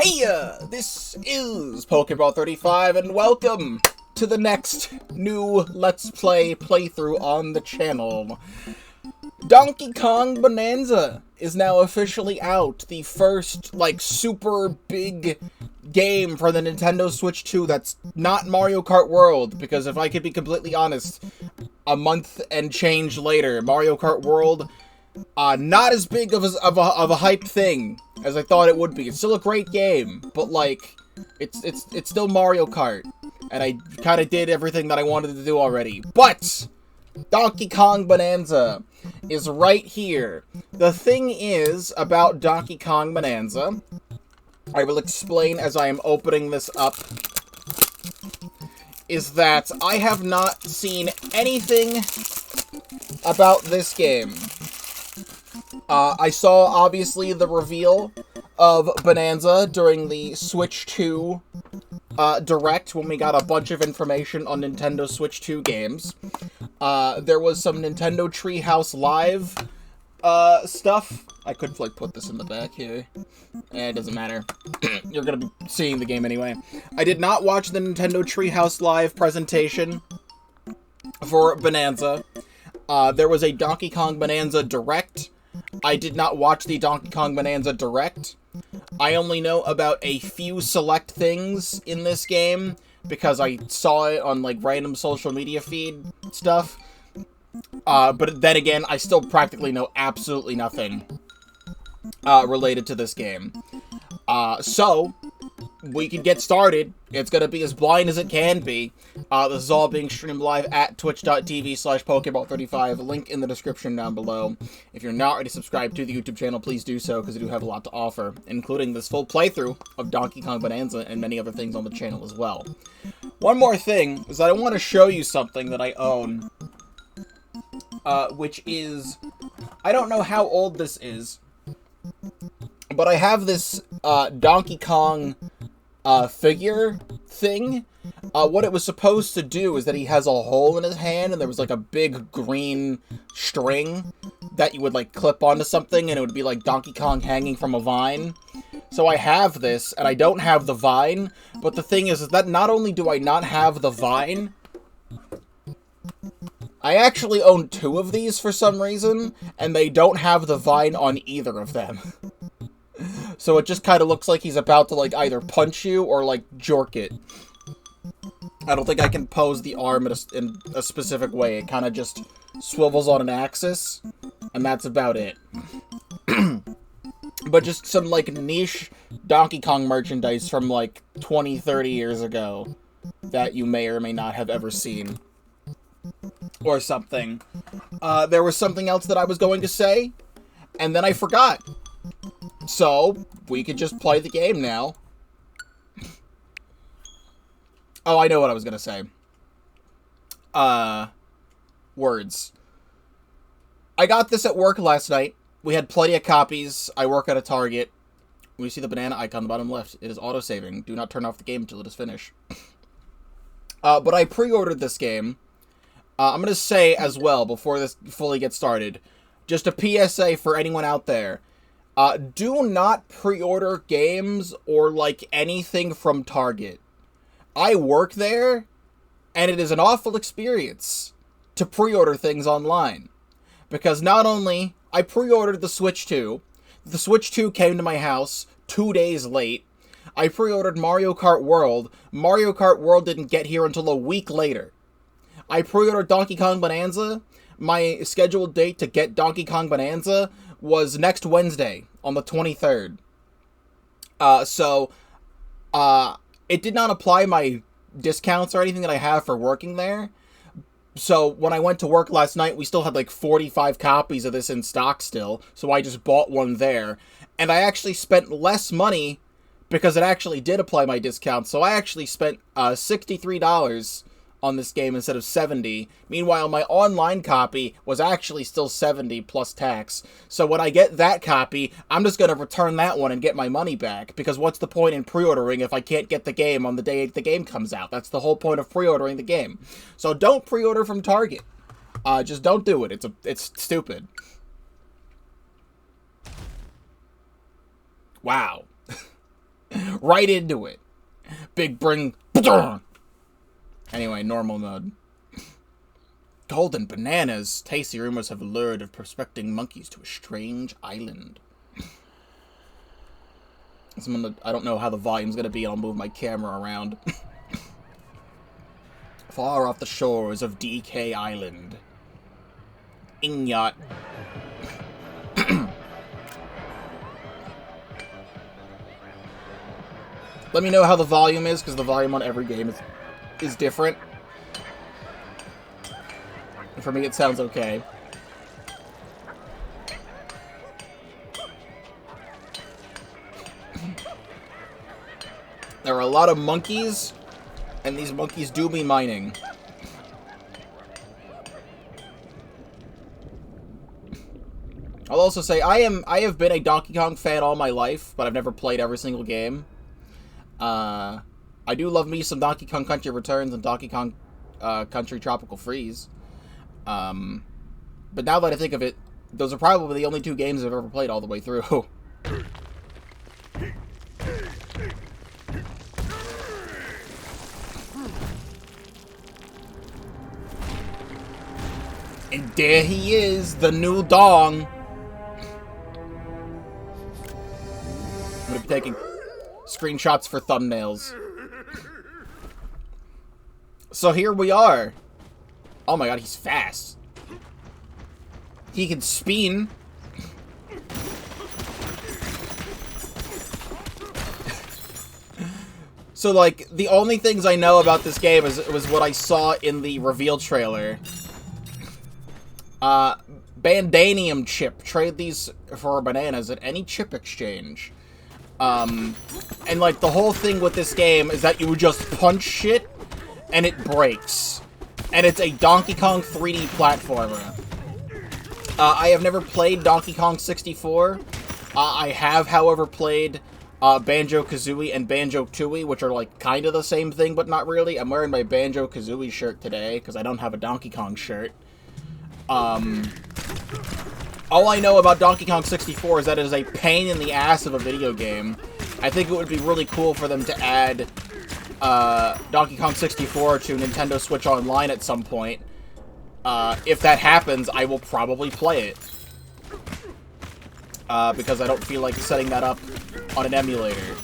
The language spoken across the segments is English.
Heya! This is Pokeball 35, and welcome to the next new Let's Play playthrough on the channel. Donkey Kong Bananza is now officially out. The first, super big game for the Nintendo Switch 2 that's not Mario Kart World, because if I could be completely honest, a month and change later, Mario Kart World, not as big of a hype thing as I thought it would be. It's still a great game, but it's still Mario Kart, and I kind of did everything that I wanted to do already. But Donkey Kong Bananza is right here. The thing is about Donkey Kong Bananza, I will explain as I am opening this up, is that I have not seen anything about this game. I saw, obviously, the reveal of Bananza during the Switch 2 Direct, when we got a bunch of information on Nintendo Switch 2 games. There was some Nintendo Treehouse Live stuff. I could, put this in the back here. It doesn't matter. You're gonna be seeing the game anyway. I did not watch the Nintendo Treehouse Live presentation for Bananza. There was a Donkey Kong Bananza Direct. I did not watch the Donkey Kong Bananza Direct. I only know about a few select things in this game because I saw it on, random social media feed stuff. But then again, I still practically know absolutely nothing related to this game. So, we can get started. It's gonna be as blind as it can be. This is all being streamed live at twitch.tv/Pokeball35. Link in the description down below. If you're not already subscribed to the YouTube channel, please do so, because I do have a lot to offer, including this full playthrough of Donkey Kong Bananza and many other things on the channel as well. One more thing is that I want to show you something that I own, which is, I don't know how old this is, but I have this Donkey Kong figure thing. What it was supposed to do is that he has a hole in his hand, and there was a big green string that you would clip onto something, and it would be like Donkey Kong hanging from a vine. So I have this, and I don't have the vine, but the thing is that not only do I not have the vine, I actually own two of these for some reason, and they don't have the vine on either of them. So it just kind of looks like he's about to, either punch you or, jork it. I don't think I can pose the arm in a specific way. It kind of just swivels on an axis, and that's about it. But just some, niche Donkey Kong merchandise from, 20, 30 years ago that you may or may not have ever seen. Or something. There was something else that I was going to say, and then I forgot. So, we could just play the game now. Oh, I know what I was gonna say. Words. I got this at work last night. We had plenty of copies. I work at a Target. When you see the banana icon on the bottom left, it is auto-saving. Do not turn off the game until it is finished. But I pre-ordered this game. I'm gonna say as well, before this fully gets started, just a PSA for anyone out there. Do not pre-order games or, anything from Target. I work there, and it is an awful experience to pre-order things online. Because not only, I pre-ordered the Switch 2, the Switch 2 came to my house 2 days late. I pre-ordered Mario Kart World. Mario Kart World didn't get here until a week later. I pre-ordered Donkey Kong Bananza. My scheduled date to get Donkey Kong Bananza was next Wednesday, on the 23rd. It did not apply my discounts or anything that I have for working there. So, when I went to work last night, we still had 45 copies of this in stock still, so I just bought one there. And I actually spent less money, because it actually did apply my discount, so I actually spent $63 on this game instead of $70. Meanwhile, my online copy was actually still $70 plus tax. So when I get that copy, I'm just going to return that one and get my money back. Because what's the point in pre-ordering if I can't get the game on the day the game comes out? That's the whole point of pre-ordering the game. So don't pre-order from Target. Just don't do it. It's stupid. Wow. Right into it. Big bring. Anyway, normal mode. Golden bananas. Tasty rumors have lured of prospecting monkeys to a strange island. I don't know how the volume's gonna be. I'll move my camera around. Far off the shores of DK Island. Inyat. Let me know how the volume is, because the volume on every game is different. For me, it sounds okay. There are a lot of monkeys, and these monkeys do be mining. I'll also say, I have been a Donkey Kong fan all my life, but I've never played every single game. I do love me some Donkey Kong Country Returns and Donkey Kong Country Tropical Freeze. But now that I think of it, those are probably the only two games I've ever played all the way through. And there he is, the new Dong. I'm gonna be taking screenshots for thumbnails. So here we are. Oh my god, he's fast. He can spin. So, like, the only things I know about this game was what I saw in the reveal trailer. Bandanium chip. Trade these for bananas at any chip exchange. And, like, the whole thing with this game is that you would just punch shit, and it breaks. And it's a Donkey Kong 3D platformer. I have never played Donkey Kong 64. I have, however, played Banjo-Kazooie and Banjo-Tooie, which are, like, kind of the same thing, but not really. I'm wearing my Banjo-Kazooie shirt today, because I don't have a Donkey Kong shirt. All I know about Donkey Kong 64 is that it is a pain in the ass of a video game. I think it would be really cool for them to add Donkey Kong 64 to Nintendo Switch Online at some point. If that happens, I will probably play it. Because I don't feel like setting that up on an emulator.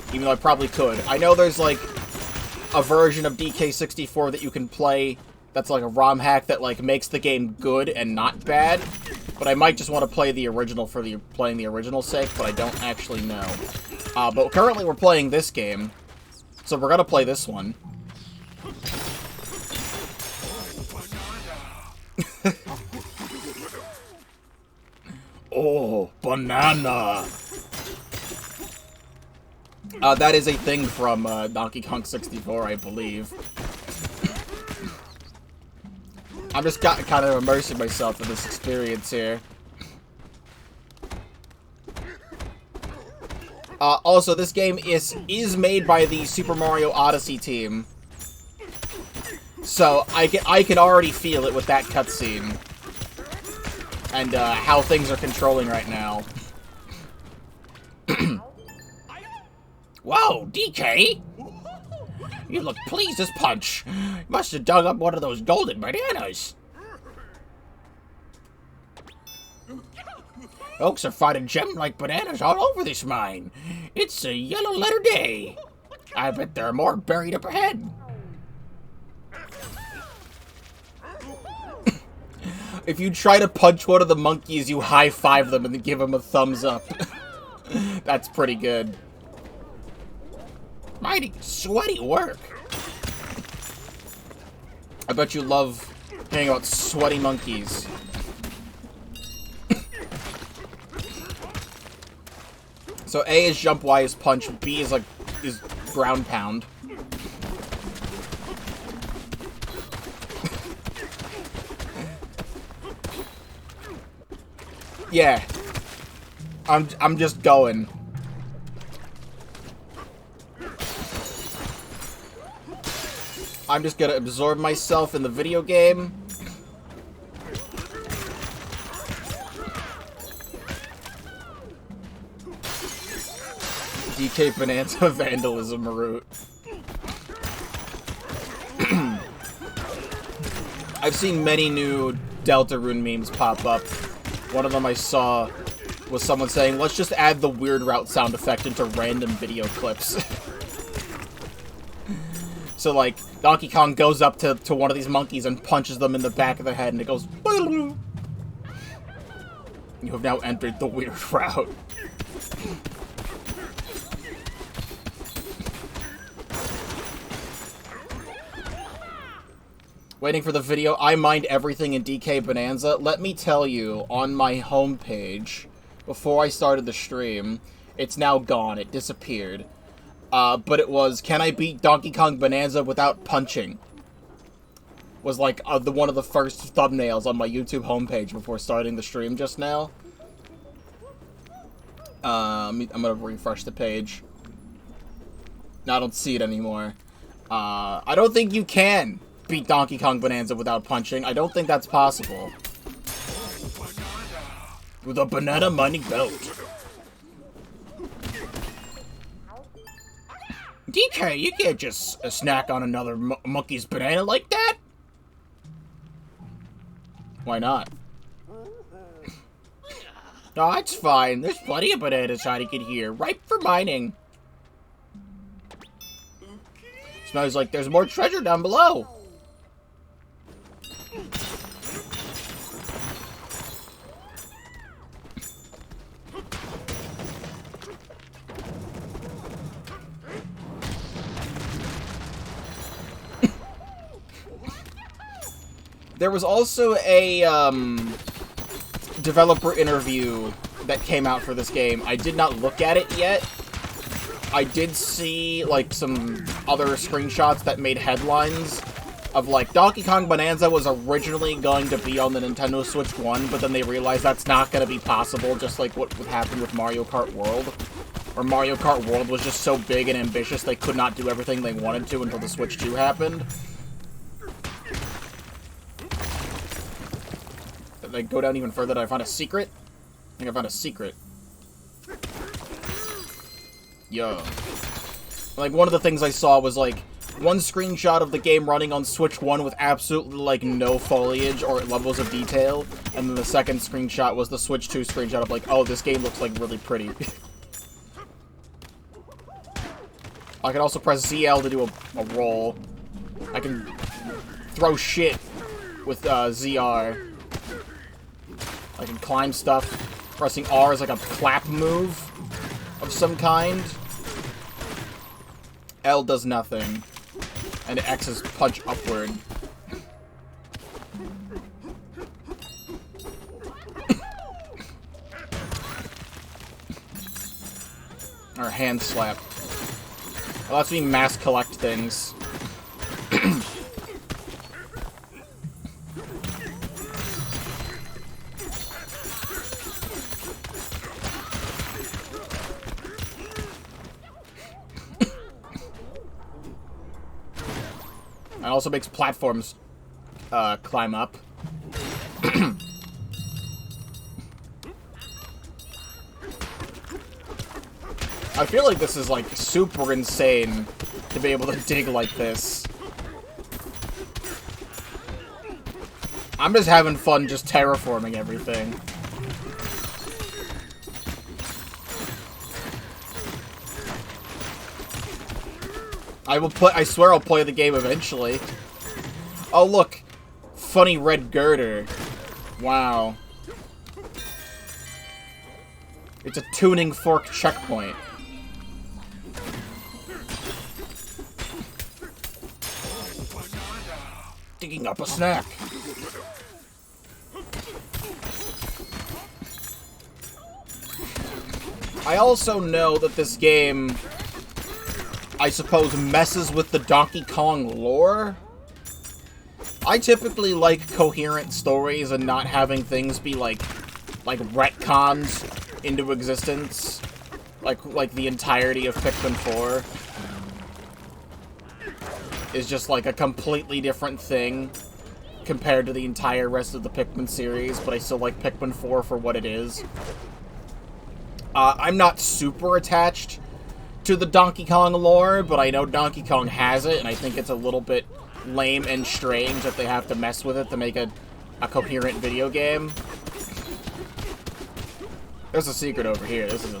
Even though I probably could. I know there's, like, a version of DK64 that you can play that's, like, a ROM hack that, like, makes the game good and not bad. But I might just want to play the original for playing the original's sake, but I don't actually know. But currently we're playing this game. So we're gonna play this one. Oh, banana! That is a thing from Donkey Kong 64, I believe. I'm just kind of immersing myself in this experience here. Also, this game is made by the Super Mario Odyssey team. So, I can already feel it with that cutscene. And, how things are controlling right now. Whoa, DK! You look pleased as punch. You must have dug up one of those golden bananas. Folks are finding gem-like bananas all over this mine. It's a yellow letter day. I bet there are more buried up ahead. If you try to punch one of the monkeys, you high-five them and then give them a thumbs up. That's pretty good. Mighty sweaty work. I bet you love hearing about sweaty monkeys. So A is jump, Y is punch, B is ground pound. Yeah. I'm just going. I'm just gonna absorb myself in the video game. DK DK Bananza vandalism route. I've seen many new Deltarune memes pop up. One of them I saw was someone saying, let's just add the weird route sound effect into random video clips. So, like, Donkey Kong goes up to one of these monkeys and punches them in the back of the head, and it goes... You have now entered the weird route. Waiting for the video. I mined everything in DK Bananza. Let me tell you, on my homepage, before I started the stream, it's now gone. It disappeared. But it was, can I beat Donkey Kong Bananza without punching? Was like one of the first thumbnails on my YouTube homepage before starting the stream just now. I'm gonna refresh the page. No, I don't see it anymore. I don't think you can beat Donkey Kong Bananza without punching. I don't think that's possible. With a banana mining belt. DK, you can't just snack on another monkey's banana like that. Why not? No, it's fine. There's plenty of bananas hiding in here, ripe for mining. Smells like there's more treasure down below. There was also a developer interview that came out for this game. I did not look at it yet. I did see, like, some other screenshots that made headlines of, like, Donkey Kong Bananza was originally going to be on the Nintendo Switch 1, but then they realized that's not going to be possible, just like what would happen with Mario Kart World. Where Mario Kart World was just so big and ambitious they could not do everything they wanted to until the Switch 2 happened. Did I go down even further? Did I find a secret? I think I found a secret. Yo. Like, one of the things I saw was, like, one screenshot of the game running on Switch 1 with absolutely, like, no foliage or levels of detail, and then the second screenshot was the Switch 2 screenshot of, like, oh, this game looks, like, really pretty. I can also press ZL to do a roll. I can throw shit with ZR. I can climb stuff. Pressing R is like a clap move of some kind. L does nothing. And X is punch upward. Or hand slap. It lets me mass collect things. It also makes platforms climb up. I feel like this is, like, super insane to be able to dig like this. I'm just having fun just terraforming everything. I swear I'll play the game eventually. Oh, look. Funny red girder. Wow. It's a tuning fork checkpoint. Digging up a snack. I also know that this game, I suppose, messes with the Donkey Kong lore. I typically like coherent stories and not having things be like retcons into existence. Like the entirety of Pikmin 4 is just like a completely different thing compared to the entire rest of the Pikmin series, but I still like Pikmin 4 for what it is. I'm not super attached to the Donkey Kong lore, but I know Donkey Kong has it, and I think it's a little bit lame and strange that they have to mess with it to make a coherent video game. There's a secret over here. This is a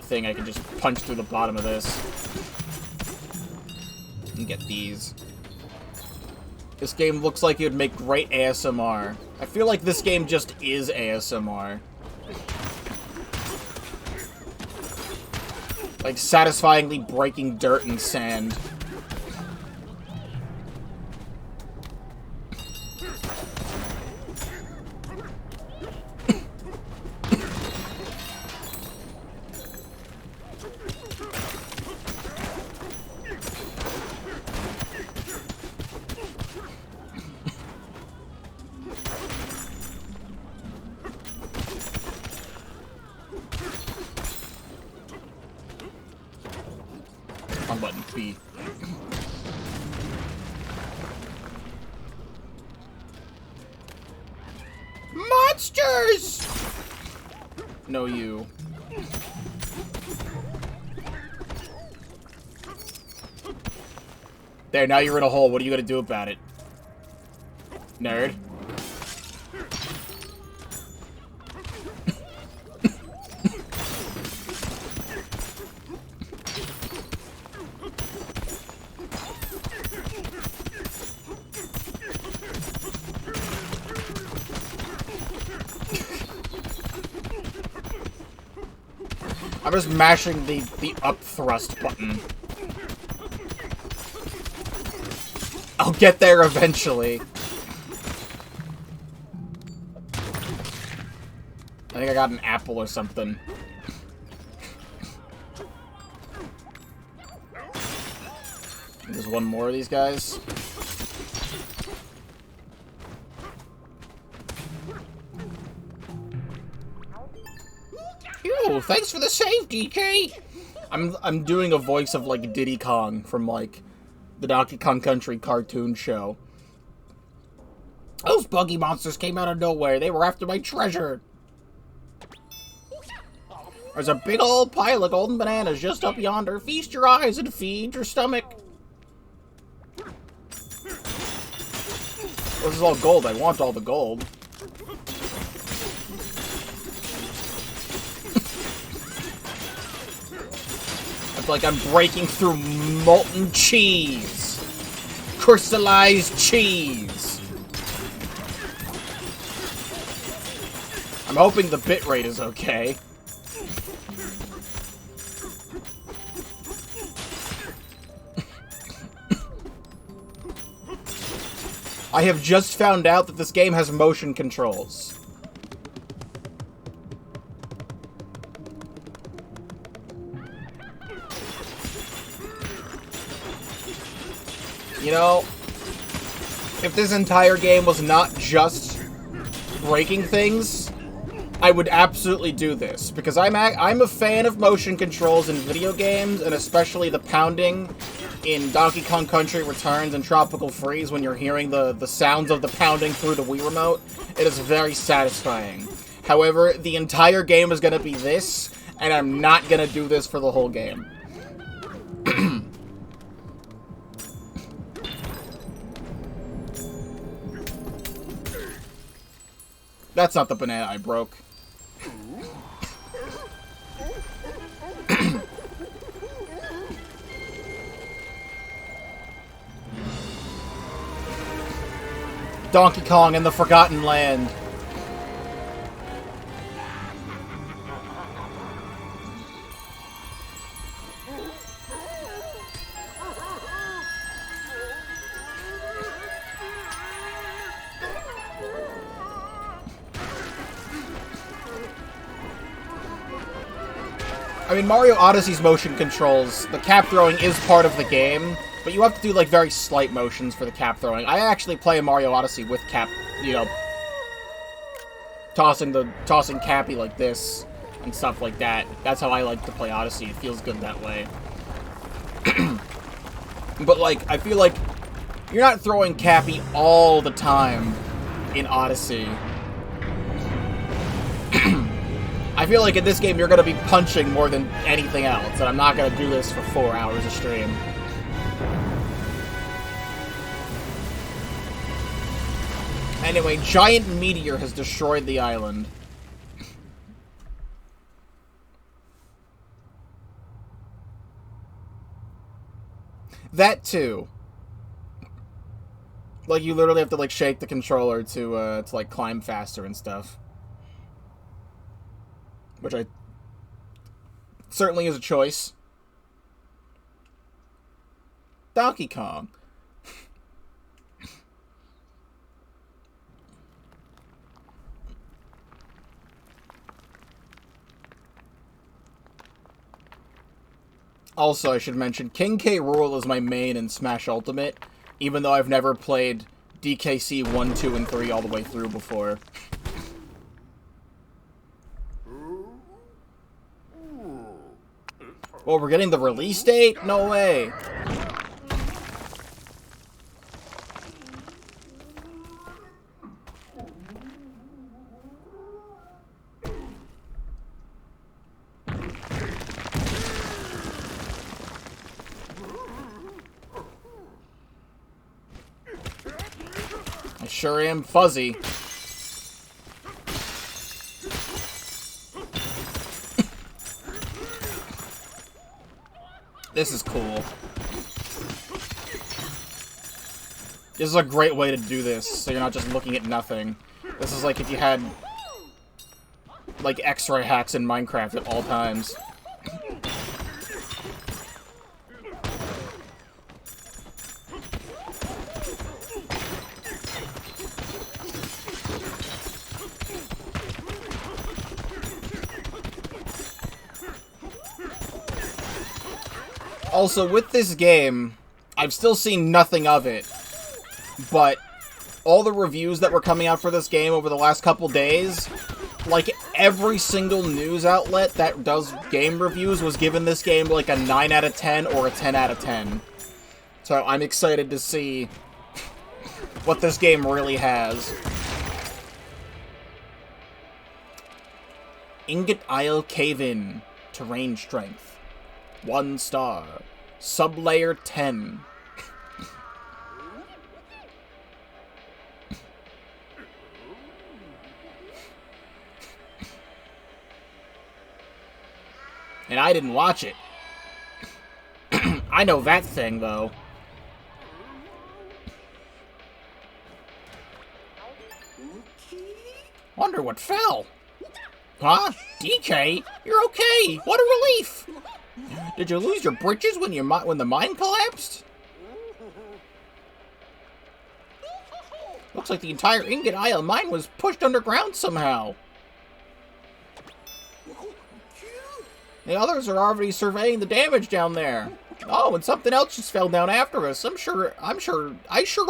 thing I can just punch through the bottom of this. And get these. This game looks like it would make great ASMR. I feel like this game just is ASMR. Like, satisfyingly breaking dirt and sand. On button B. Monsters! No, you. There, now you're in a hole. What are you gonna do about it? Nerd. I'm just mashing the up thrust button. I'll get there eventually. I think I got an apple or something. There's one more of these guys. Ew, thanks for the save, DK! I'm doing a voice of, like, Diddy Kong from, like, the Donkey Kong Country cartoon show. Those buggy monsters came out of nowhere. They were after my treasure. There's a big old pile of golden bananas just up yonder. Feast your eyes and feed your stomach. This is all gold. I want all the gold. It's like I'm breaking through molten cheese. Crystallized cheese. I'm hoping the bitrate is okay. I have just found out that this game has motion controls. You know, if this entire game was not just breaking things, I would absolutely do this, because I'm a fan of motion controls in video games, and especially the pounding in Donkey Kong Country Returns and Tropical Freeze when you're hearing the sounds of the pounding through the Wii Remote. It is very satisfying. However, the entire game is going to be this, and I'm not going to do this for the whole game. That's not the banana I broke. Donkey Kong and the Forgotten Land. I mean, Mario Odyssey's motion controls, the cap throwing is part of the game, but you have to do, like, very slight motions for the cap throwing. I actually play Mario Odyssey with cap, you know, tossing Cappy like this and stuff like that. That's how I like to play Odyssey. It feels good that way. But, like, I feel like you're not throwing Cappy all the time in Odyssey. I feel like in this game you're gonna be punching more than anything else, and I'm not gonna do this for 4 hours of stream. Anyway, giant meteor has destroyed the island. That too. Like, you literally have to, like, shake the controller to like, climb faster and stuff. Which certainly is a choice. Donkey Kong. Also, I should mention, King K. Rool is my main in Smash Ultimate, even though I've never played DKC 1, 2, and 3 all the way through before. Well, we're getting the release date? No way. I sure am fuzzy. This is cool. This is a great way to do this, so you're not just looking at nothing. This is like if you had, like, X-ray hacks in Minecraft at all times. Also, with this game, I've still seen nothing of it, but all the reviews that were coming out for this game over the last couple days, like, every single news outlet that does game reviews was giving this game, like, a 9 out of 10 or a 10 out of 10. So I'm excited to see what this game really has. Ingot Isle Cave-In. Terrain Strength. 1 star. Sublayer 10. And I didn't watch it. I know that thing, though. Wonder what fell. Huh? DK? You're okay. What a relief. Did you lose your britches when the mine collapsed? Looks like the entire Ingot Isle mine was pushed underground somehow. The others are already surveying the damage down there. Oh, and something else just fell down after us. I sure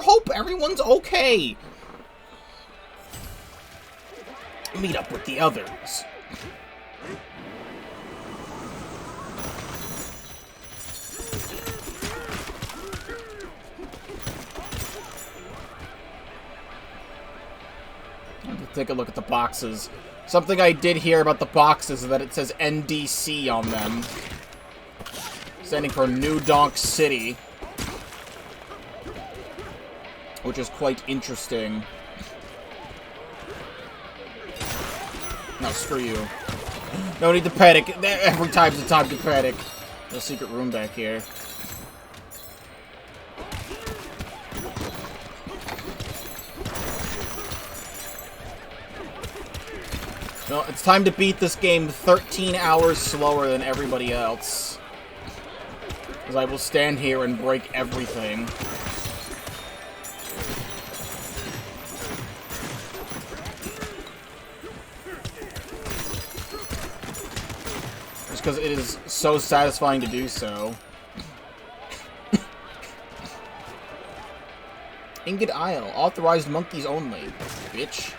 hope everyone's okay. Meet up with the others. Take a look at the boxes. Something I did hear about the boxes is that it says NDC on them. Standing for New Donk City. Which is quite interesting. No, screw you. No need to panic. Every time's the time to panic. There's a secret room back here. No, it's time to beat this game 13 hours slower than everybody else. Because I will stand here and break everything. Just because it is so satisfying to do so. Ingot Isle. Authorized monkeys only. Bitch.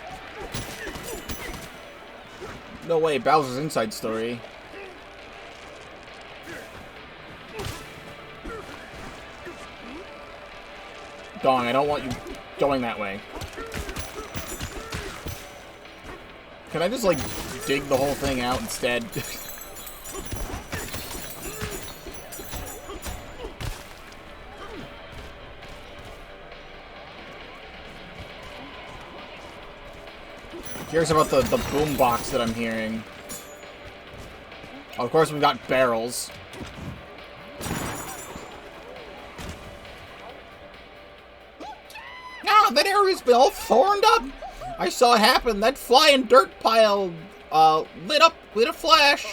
No way, Bowser's Inside Story. Dong, I don't want you going that way. Can I just, like, dig the whole thing out instead. Curious about the boom box that I'm hearing. Oh, of course, we've got barrels. Ah, that area's been all thorned up. I saw it happen. That flying dirt pile lit up with a flash.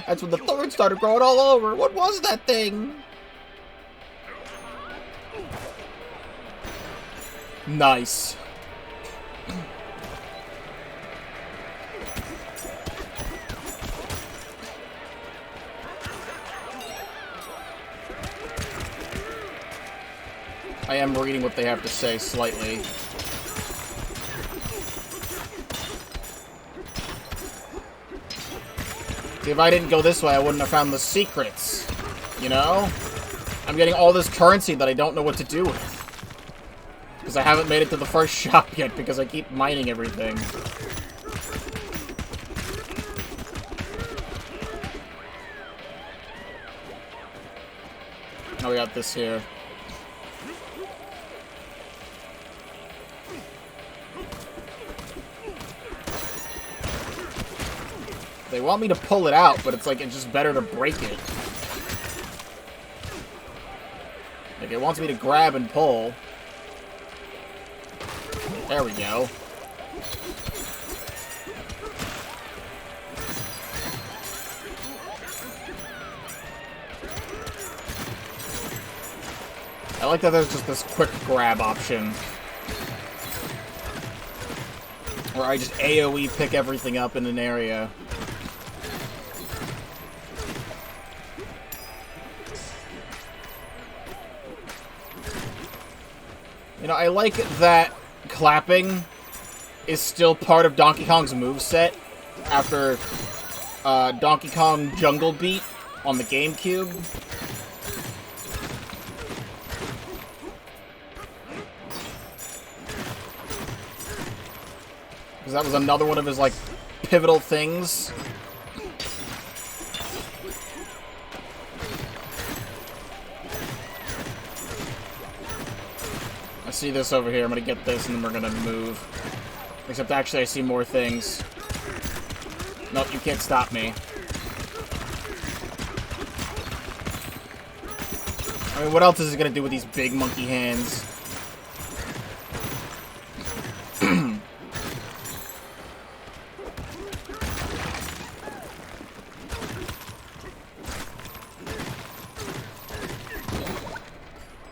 That's when the thorns started growing all over. What was that thing? Nice. I am reading what they have to say slightly. See, if I didn't go this way, I wouldn't have found the secrets. You know? I'm getting all this currency that I don't know what to do with. Because I haven't made it to the first shop yet, because I keep mining everything. Oh, we got this here. They want me to pull it out, but it's like, it's just better to break it. Like, it wants me to grab and pull. There we go. I like that there's just this quick grab option. Where I just AoE pick everything up in an area. You know, I like that clapping is still part of Donkey Kong's moveset after Donkey Kong Jungle Beat on the GameCube. Because that was another one of his, like, pivotal things. I see this over here. I'm gonna get this, and then we're gonna move. Except, actually, I see more things. Nope, you can't stop me. I mean, what else is he gonna do with these big monkey hands?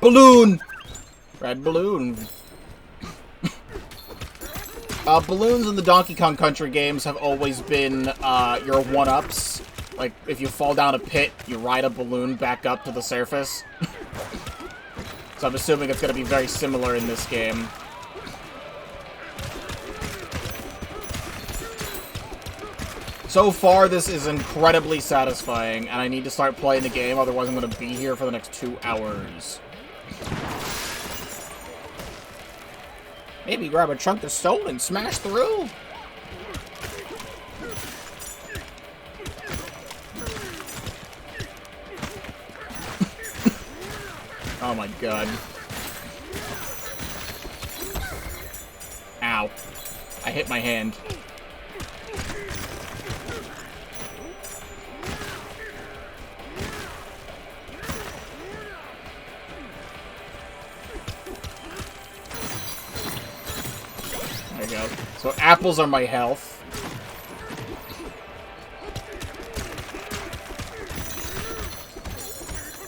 Balloon! Red balloon. Balloons in the Donkey Kong Country games have always been your one-ups. Like, if you fall down a pit, you ride a balloon back up to the surface. So I'm assuming it's going to be very similar in this game. So far, this is incredibly satisfying, and I need to start playing the game, otherwise I'm going to be here for the next 2 hours. Maybe grab a chunk of stone and smash through. Oh my god. Ow. I hit my hand. There we go. So apples are my health.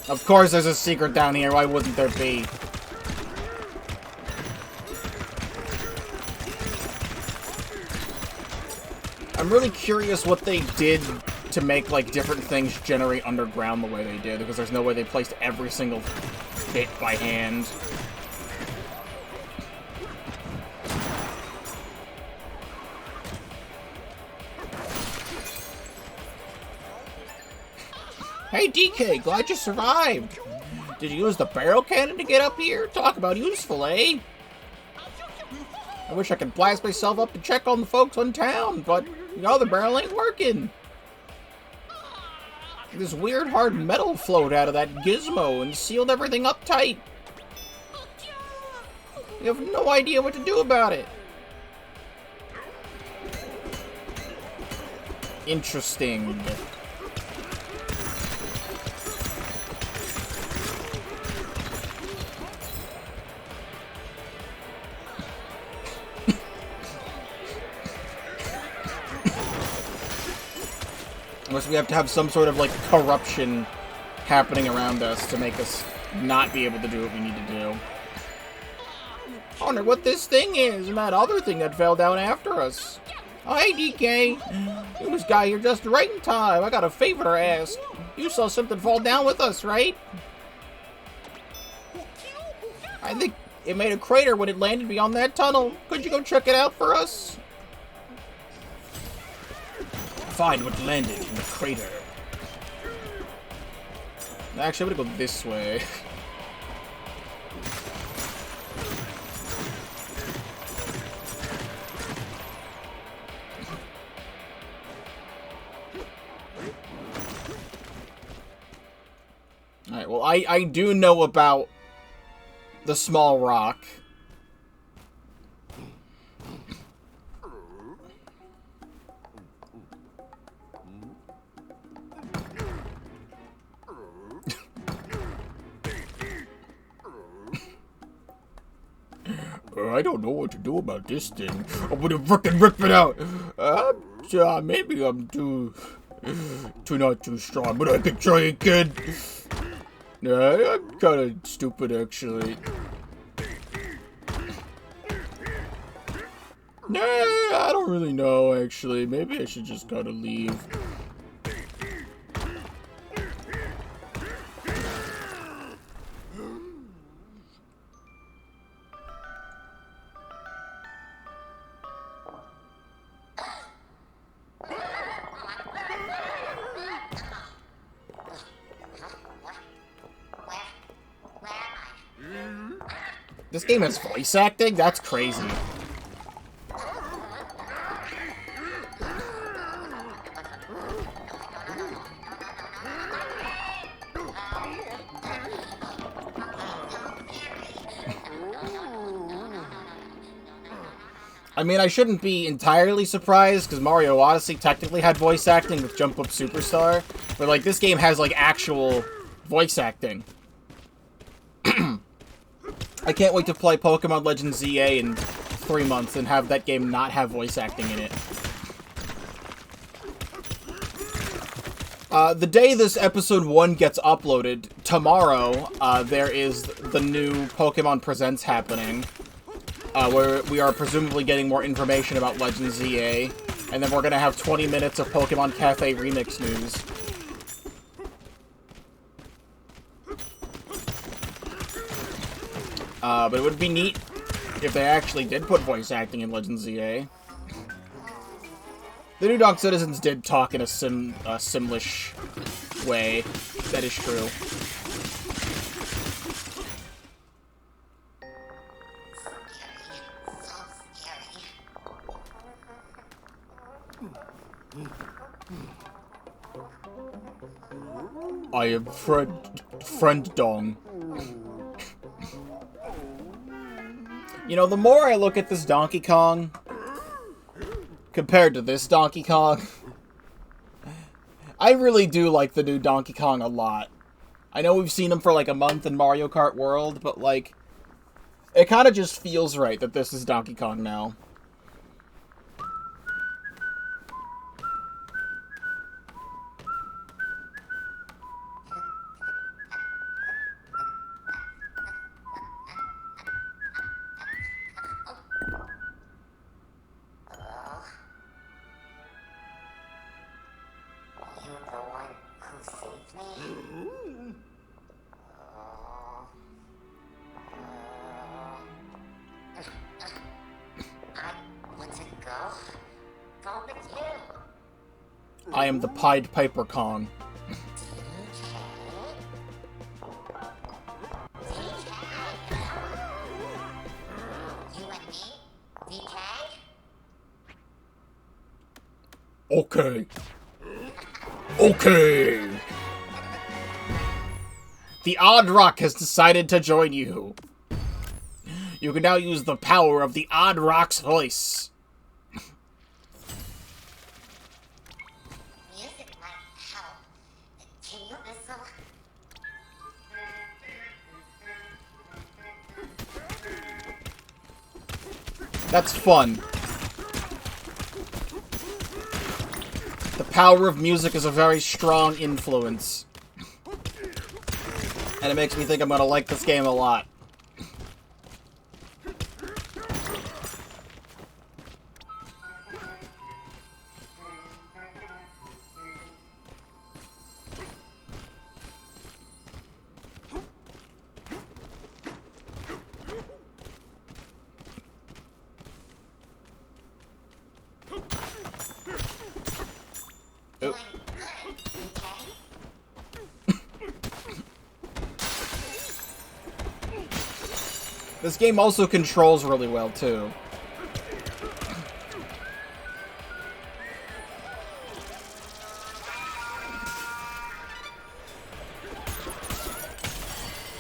Of course there's a secret down here. Why wouldn't there be? I'm really curious what they did to make, like, different things generate underground the way they did, because there's no way they placed every single bit by hand. Hey, DK, glad you survived. Did you use the barrel cannon to get up here? Talk about useful, eh? I wish I could blast myself up to check on the folks in town, but, you know, the barrel ain't working. This weird hard metal flowed out of that gizmo and sealed everything up tight. You have no idea what to do about it. Interesting. Unless we have to have some sort of, like, corruption happening around us to make us not be able to do what we need to do. I wonder what this thing is, and that other thing that fell down after us. Oh, hey, DK. You just got here just right in time. I got a favor to ask. You saw something fall down with us, right? I think it made a crater when it landed beyond that tunnel. Could you go check it out for us? Find what landed in the crater. Actually, I'm gonna go this way. Alright, well, I do know about the small rock. I don't know what to do about this thing. I'm gonna frickin' rip it out. Maybe I'm too not too strong, but I can try again. Nah, I'm kinda stupid, actually. Nah, I don't really know, actually. Maybe I should just kinda leave. This game has voice acting? That's crazy. I mean, I shouldn't be entirely surprised, because Mario Odyssey technically had voice acting with Jump Up Superstar, but, like, this game has, like, actual voice acting. I can't wait to play Pokemon Legends ZA in 3 months and have that game not have voice acting in it. The day this episode 1 gets uploaded, tomorrow, there is the new Pokemon Presents happening, where we are presumably getting more information about Legends ZA, and then we're gonna have 20 minutes of Pokemon Cafe Remix news. But it would be neat if they actually did put voice acting in Legends ZA. The New Donk Citizens did talk in a Simlish way. That is true. I am friend Dong. You know, the more I look at this Donkey Kong, compared to this Donkey Kong, I really do like the new Donkey Kong a lot. I know we've seen him for like a month in Mario Kart World, but like, it kind of just feels right that this is Donkey Kong now. I am the Pied Piper Kong. Okay. Okay. The Odd Rock has decided to join you. You can now use the power of the Odd Rock's voice. Music might help. Can you whistle? That's fun. The power of music is a very strong influence. And it makes me think I'm gonna like this game a lot. Oh. This game also controls really well, too.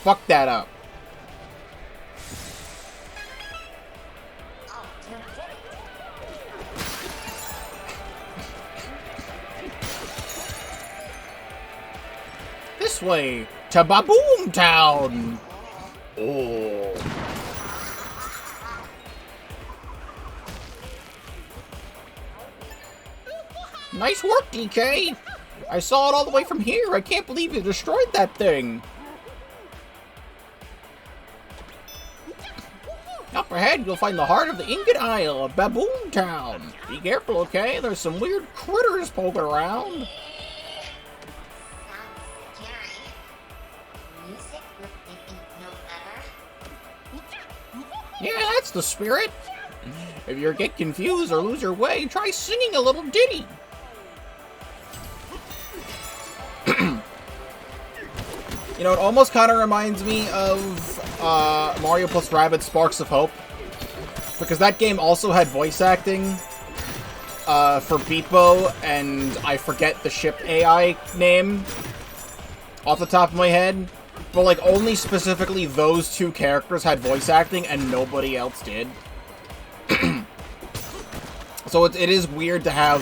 Fuck that up. This way to Baboom Town. Oh. Nice work, DK. I saw it all the way from here. I can't believe you destroyed that thing. Up ahead, you'll find the heart of the Ingot Isle of Baboom Town. Be careful, okay? There's some weird critters poking around. Yeah, that's the spirit. If you get confused or lose your way, try singing a little ditty. You know, it almost kind of reminds me of Mario plus Rabbids Sparks of Hope. Because that game also had voice acting for Beepo, and I forget the ship AI name off the top of my head. But, like, only specifically those two characters had voice acting, and nobody else did. So it is weird to have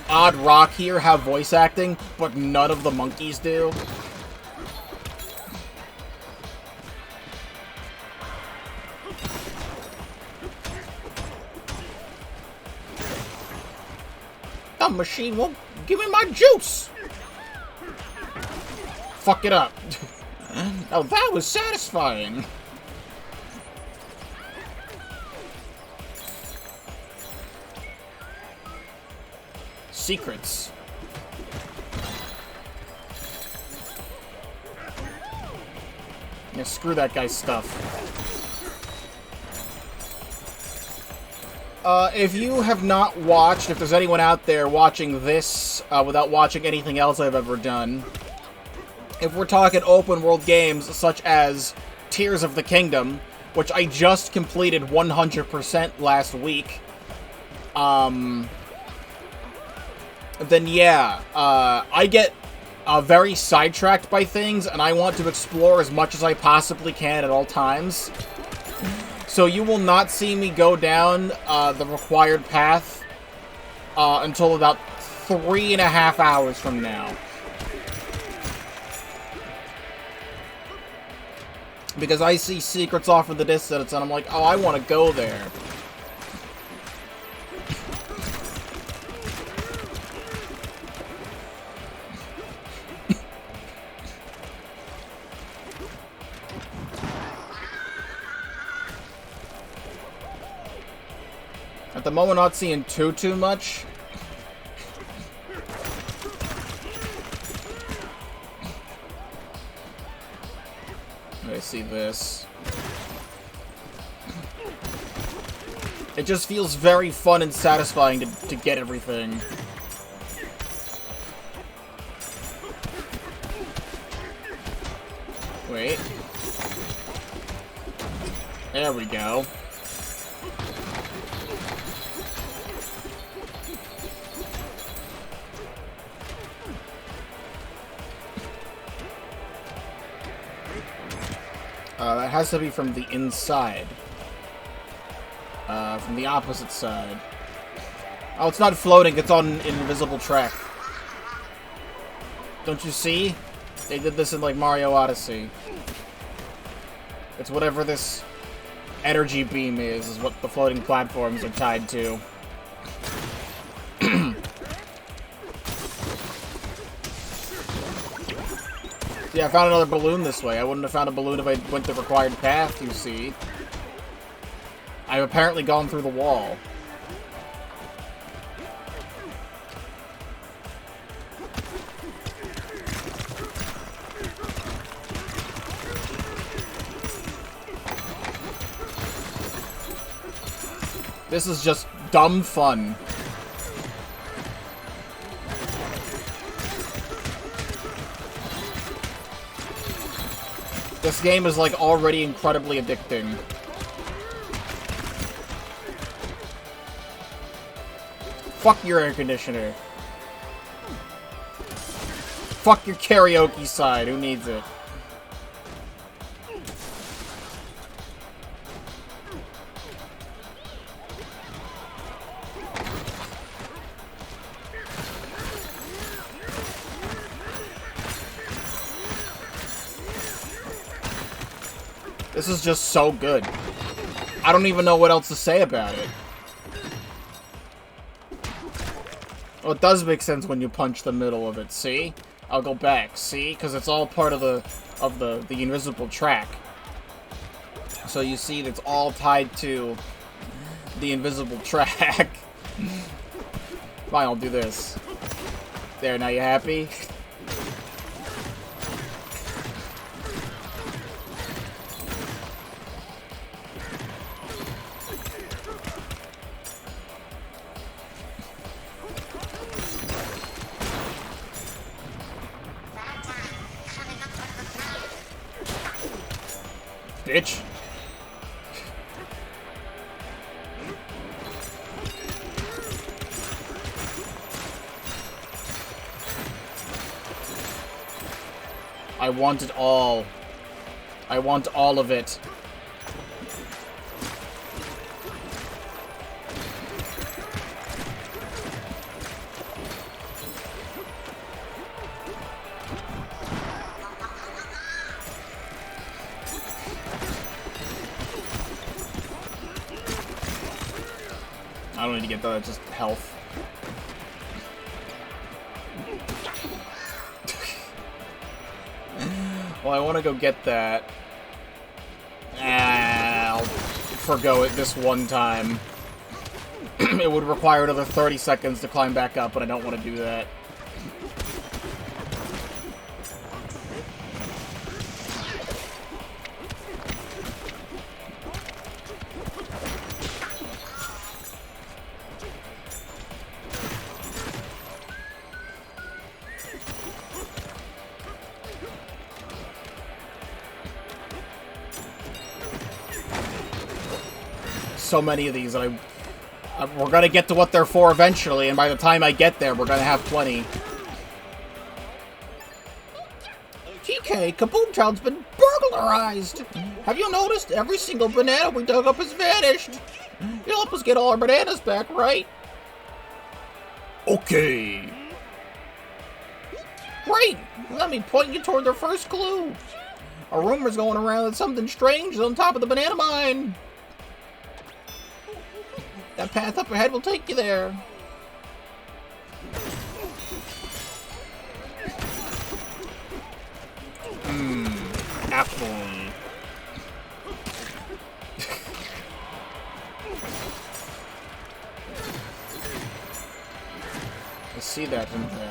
Odd Rock here have voice acting, but none of the monkeys do. The machine won't give me my juice! Fuck it up. Oh, that was satisfying. Secrets. Yeah, screw that guy's stuff. If you have not watched, if there's anyone out there watching this without watching anything else I've ever done, if we're talking open world games such as Tears of the Kingdom, which I just completed 100% last week, then yeah, I get very sidetracked by things, and I want to explore as much as I possibly can at all times. So you will not see me go down the required path until about 3.5 hours from now. Because I see secrets off in the distance, and I'm like, oh, I want to go there. At the moment, not seeing too much. I see this. It just feels very fun and satisfying to get everything. Wait. There we go. That has to be from the inside. From the opposite side. Oh, it's not floating, it's on an invisible track. Don't you see? They did this in, like, Mario Odyssey. It's whatever this energy beam is what the floating platforms are tied to. Yeah, I found another balloon this way. I wouldn't have found a balloon if I went the required path, you see. I've apparently gone through the wall. This is just dumb fun. This game is, like, already incredibly addicting. Fuck your air conditioner. Fuck your karaoke side. Who needs it? This is just so good. I don't even know what else to say about it. Well, it does make sense when you punch the middle of it, see? I'll go back, see? Because it's all part of the invisible track. So you see it's all tied to the invisible track. Fine, I'll do this. There, now you happy? Bitch. I want it all. I want all of it. I don't need to get that, just health. Well, I want to go get that. I'll forgo it this one time. It would require another 30 seconds to climb back up, but I don't want to do that. So many of these, and we're gonna get to what they're for eventually, and by the time I get there, we're gonna have plenty. TK, Kaboom Town's been burglarized! Have you noticed? Every single banana we dug up has vanished! You'll help us get all our bananas back, right? Okay. Great! Let me point you toward their first clue. A rumor's going around that something strange is on top of the banana mine. That path up ahead will take you there. Apple. I see that in there.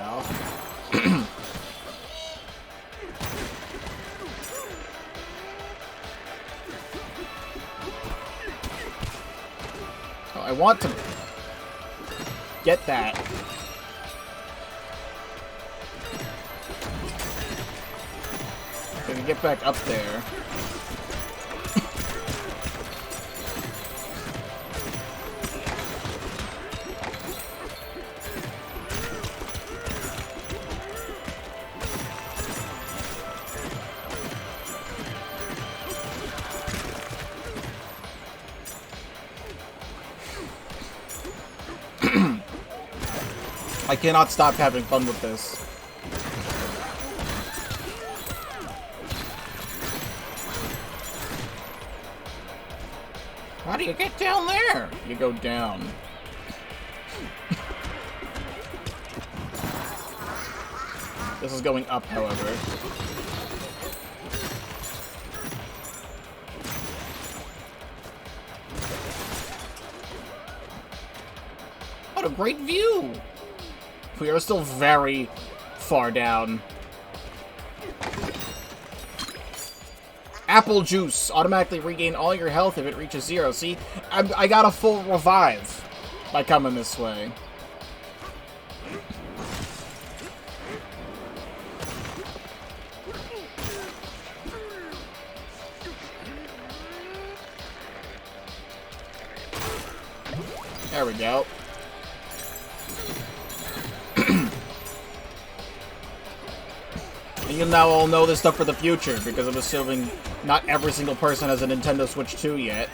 I want to get that. Gonna get back up there. I cannot stop having fun with this. How do you get down there? You go down. This is going up, however. What a great view! We are still very far down. Apple juice. Automatically regain all your health if it reaches 0. See? I got a full revive by coming this way. There we go. And you now all know this stuff for the future, because I'm assuming not every single person has a Nintendo Switch 2 yet.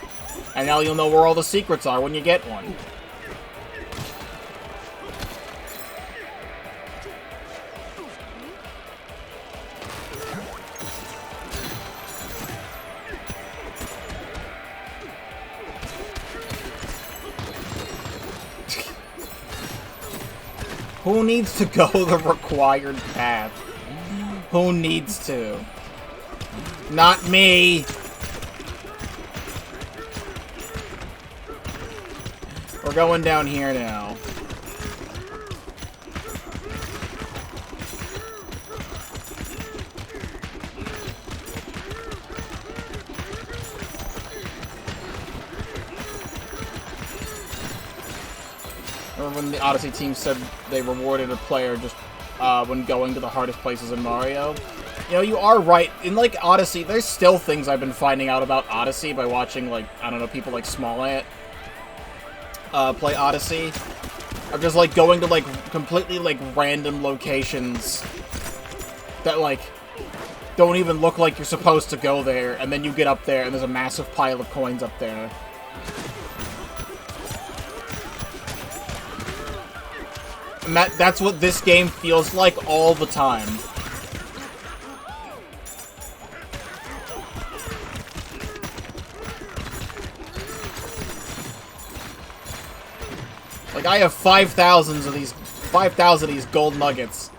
And now you'll know where all the secrets are when you get one. Who needs to go the required path? Who needs to? Not me! We're going down here now. Remember when the Odyssey team said they rewarded a player just when going to the hardest places in Mario? You know, you are right. In, like, Odyssey, there's still things I've been finding out about Odyssey by watching, like, I don't know, people like Smallant play Odyssey. I'm just, like, going to, like, completely, like, random locations that, like, don't even look like you're supposed to go there, and then you get up there and there's a massive pile of coins up there. And that's what this game feels like all the time. Like, I have 5,000 of these gold nuggets.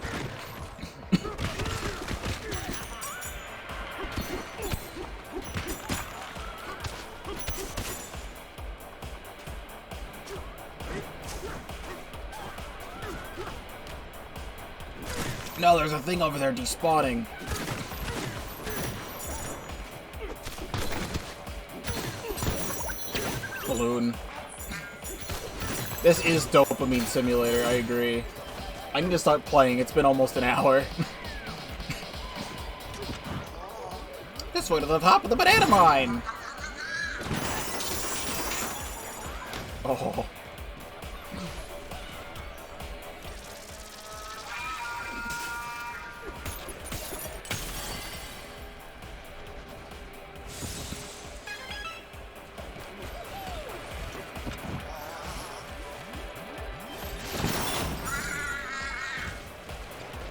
No, there's a thing over there despawning. Balloon. This is Dopamine Simulator, I agree. I need to start playing, it's been almost an hour. This way to the top of the banana mine! Oh.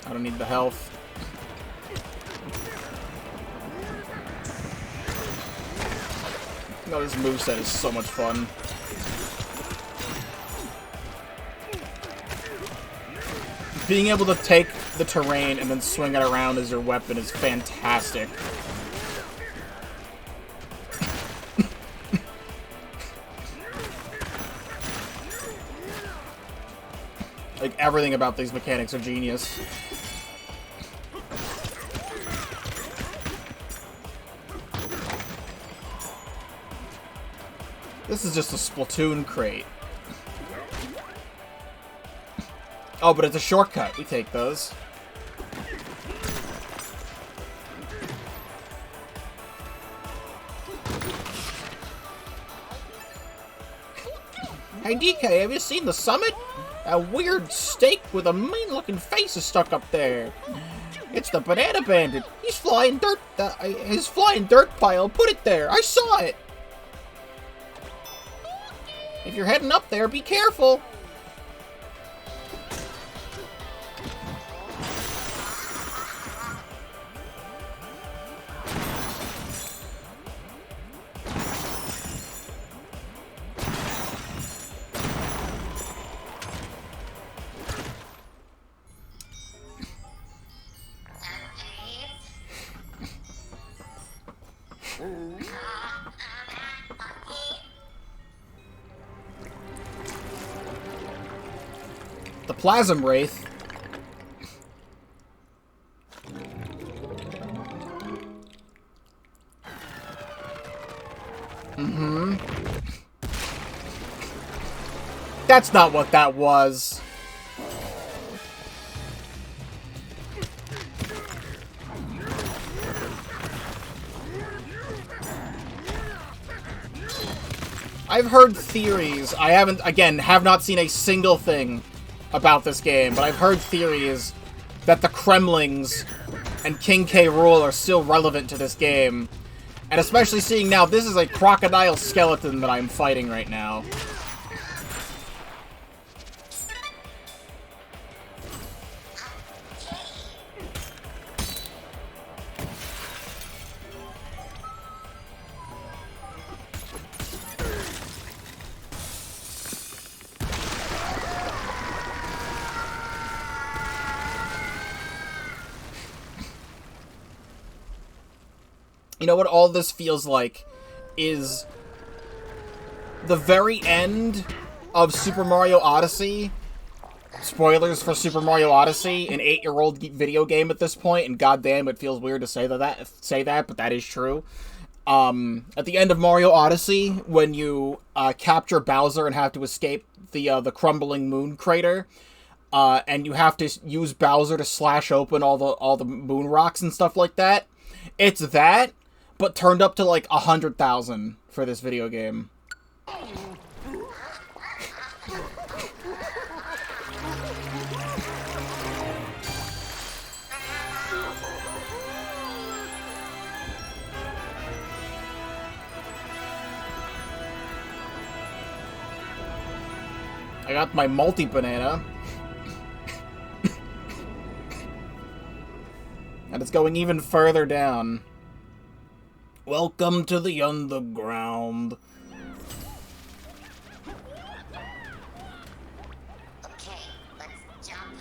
I don't need the health. No, this moveset is so much fun. Being able to take the terrain and then swing it around as your weapon is fantastic. Like, everything about these mechanics are genius. This is just a Splatoon crate. Oh, but it's a shortcut. We take those. Hey DK, have you seen the summit? A weird stake with a mean-looking face is stuck up there. It's the Banana Bandit. He's flying dirt. His flying dirt pile. Put it there. I saw it. If you're heading up there, be careful. Plasm Wraith. Mm-hmm. That's not what that was. I've heard theories. I haven't, again, have not seen a single thing about this game, but I've heard theories that the Kremlings and King K. Rool are still relevant to this game. And especially seeing now, this is a crocodile skeleton that I'm fighting right now. You know what all this feels like is the very end of Super Mario Odyssey. Spoilers for Super Mario Odyssey, an 8-year-old video game at this point, and goddamn, it feels weird to say that, but that is true. At the end of Mario Odyssey, when you capture Bowser and have to escape the crumbling moon crater, and you have to use Bowser to slash open all the moon rocks and stuff like that, it's that, but turned up to like 100,000 for this video game. I got my multi-banana. And it's going even further down. Welcome to the underground. Okay, let's jump.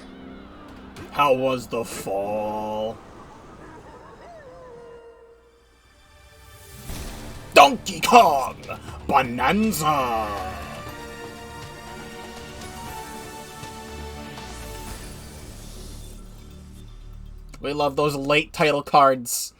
How was the fall? Donkey Kong Bananza! We love those late title cards.